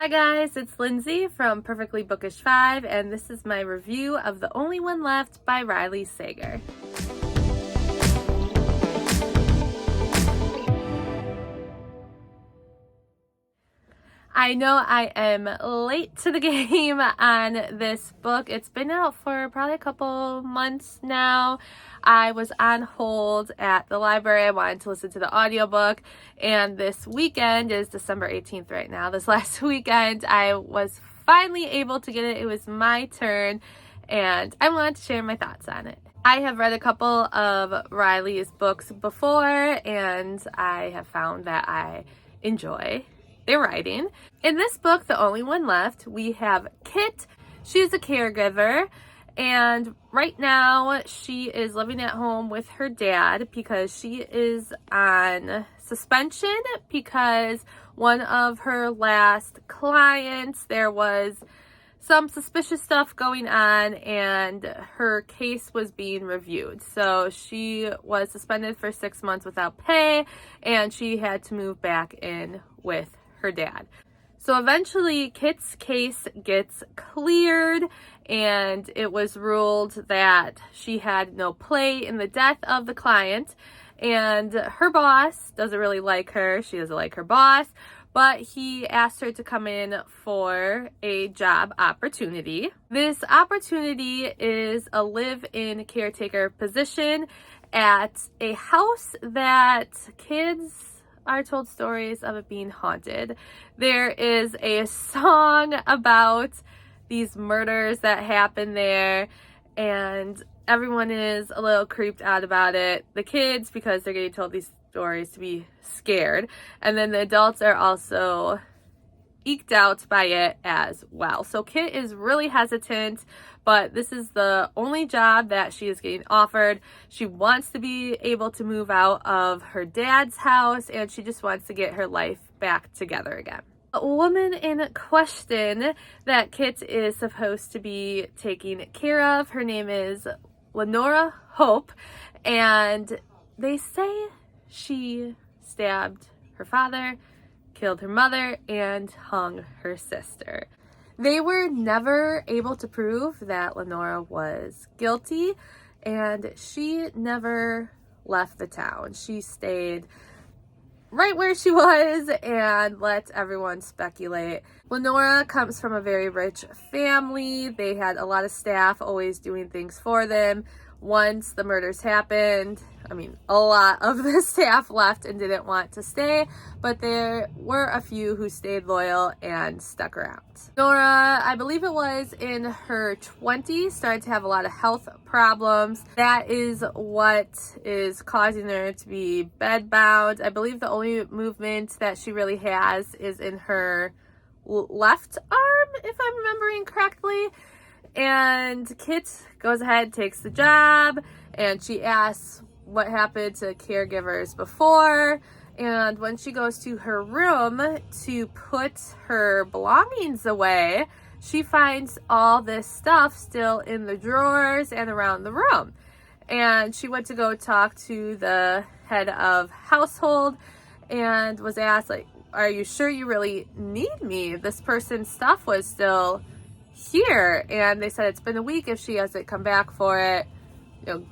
Hi guys, it's Lindsay from Perfectly Bookish 5, and this is my review of The Only One Left by Riley Sager. I know I am late to the game on this book. It's been out for probably a couple months now. I was on hold at the library. I wanted to listen to the audiobook, and this weekend is December 18th right now. This last weekend I was finally able to get it. It was my turn, and I wanted to share my thoughts on it. I have read a couple of Riley's books before, and I have found that I enjoy their writing. In this book, The Only One Left, we have Kit. She's a caregiver, and right now she is living at home with her dad because she is on suspension because one of her last clients, there was some suspicious stuff going on and her case was being reviewed. So she was suspended for 6 months without pay, and she had to move back in with her dad. So eventually Kit's case gets cleared, and it was ruled that she had no play in the death of the client, and her boss doesn't really like her. She doesn't like her boss, but he asked her to come in for a job opportunity. This opportunity is a live-in caretaker position at a house that kids are told stories of it being haunted. There is a song about these murders that happen there, and everyone is a little creeped out about it. The kids, because they're getting told these stories to be scared, and then the adults are also eked out by it as well. So Kit is really hesitant, but this is the only job that she is getting offered. She wants to be able to move out of her dad's house, and she just wants to get her life back together again. A woman in question that Kit is supposed to be taking care of, her name is Lenora Hope, and they say she stabbed her father, killed her mother, and hung her sister. They were never able to prove that Lenora was guilty, and she never left the town. She stayed right where she was and let everyone speculate. Lenora comes from a very rich family. They had a lot of staff always doing things for them. Once the murders happened, a lot of the staff left and didn't want to stay, but there were a few who stayed loyal and stuck around. Nora, I believe it was in her 20s, started to have a lot of health problems. That is what is causing her to be bedbound. I believe the only movement that she really has is in her left arm, if I'm remembering correctly. And Kit goes ahead, takes the job, and she asks what happened to caregivers before. And when she goes to her room to put her belongings away, she finds all this stuff still in the drawers and around the room. And she went to go talk to the head of household and was asked, like, are you sure you really need me? This person's stuff was still here. And they said it's been a week. If she hasn't come back for it,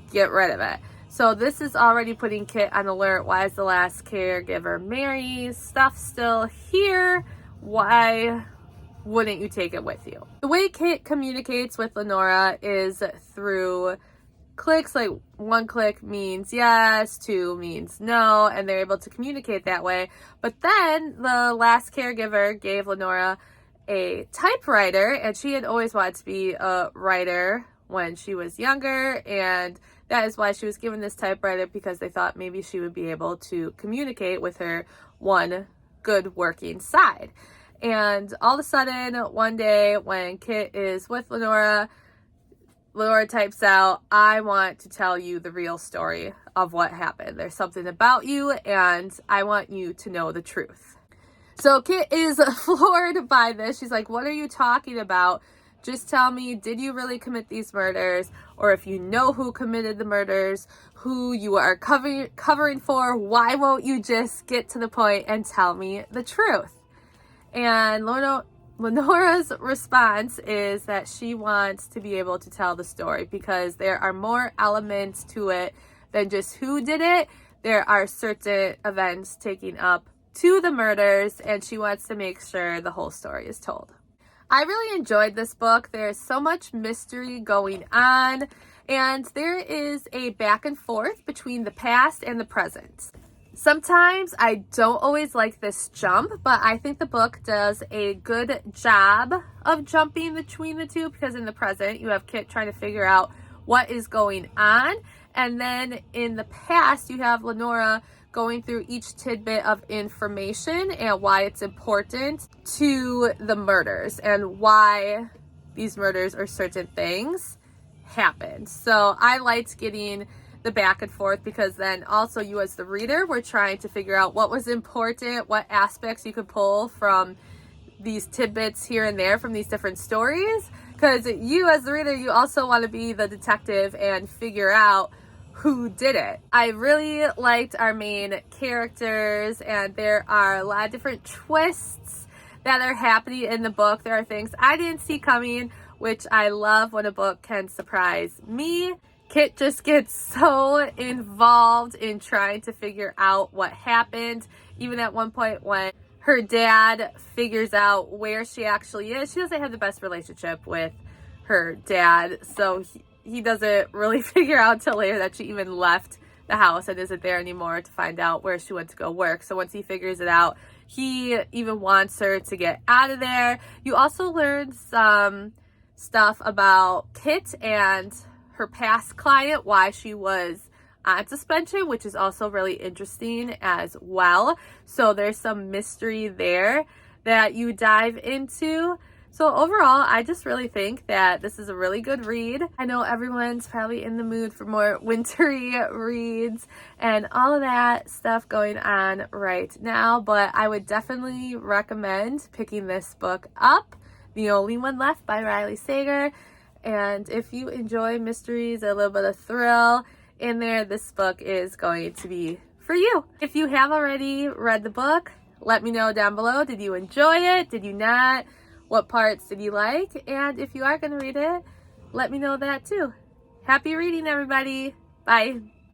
get rid of it. So this is already putting Kit on alert. Why is the last caregiver Mary's stuff still here? Why wouldn't you take it with you? The way Kit communicates with Lenora is through clicks. Like, 1 click means yes, 2 means no, and they're able to communicate that way. But then the last caregiver gave Lenora a typewriter, and she had always wanted to be a writer when she was younger, and that is why she was given this typewriter, because they thought maybe she would be able to communicate with her one good working side. And all of a sudden, one day when Kit is with Lenora, Lenora types out, I want to tell you the real story of what happened. There's something about you, and I want you to know the truth. So Kit is floored by this. She's like, what are you talking about? Just tell me, did you really commit these murders? Or if you know who committed the murders, who you are covering for, why won't you just get to the point and tell me the truth? And Lenora's response is that she wants to be able to tell the story because there are more elements to it than just who did it. There are certain events taking up to the murders, and she wants to make sure the whole story is told. I really enjoyed this book. There's so much mystery going on, and there is a back and forth between the past and the present. Sometimes I don't always like this jump, but I think the book does a good job of jumping between the two, because in the present you have Kit trying to figure out what is going on, and then in the past you have Lenora going through each tidbit of information and why it's important to the murders and why these murders or certain things happened. So I liked getting the back and forth, because then also you as the reader were trying to figure out what was important, what aspects you could pull from these tidbits here and there from these different stories, because you as the reader, you also want to be the detective and figure out who did it. I really liked our main characters, and there are a lot of different twists that are happening in the book. There are things I didn't see coming, which I love when a book can surprise me. Kit just gets so involved in trying to figure out what happened. Even at one point when her dad figures out where she actually is, she doesn't have the best relationship with her dad, so he doesn't really figure out till later that she even left the house and isn't there anymore to find out where she went to go work. So once he figures it out, he even wants her to get out of there. You also learn some stuff about Kit and her past client, why she was on suspension, which is also really interesting as well. So there's some mystery there that you dive into. So overall, I just really think that this is a really good read. I know everyone's probably in the mood for more wintry reads and all of that stuff going on right now, but I would definitely recommend picking this book up, The Only One Left by Riley Sager. And if you enjoy mysteries, a little bit of thrill in there, this book is going to be for you. If you have already read the book, let me know down below. Did you enjoy it? Did you not? What parts did you like? And if you are going to read it, let me know that too. Happy reading, everybody. Bye.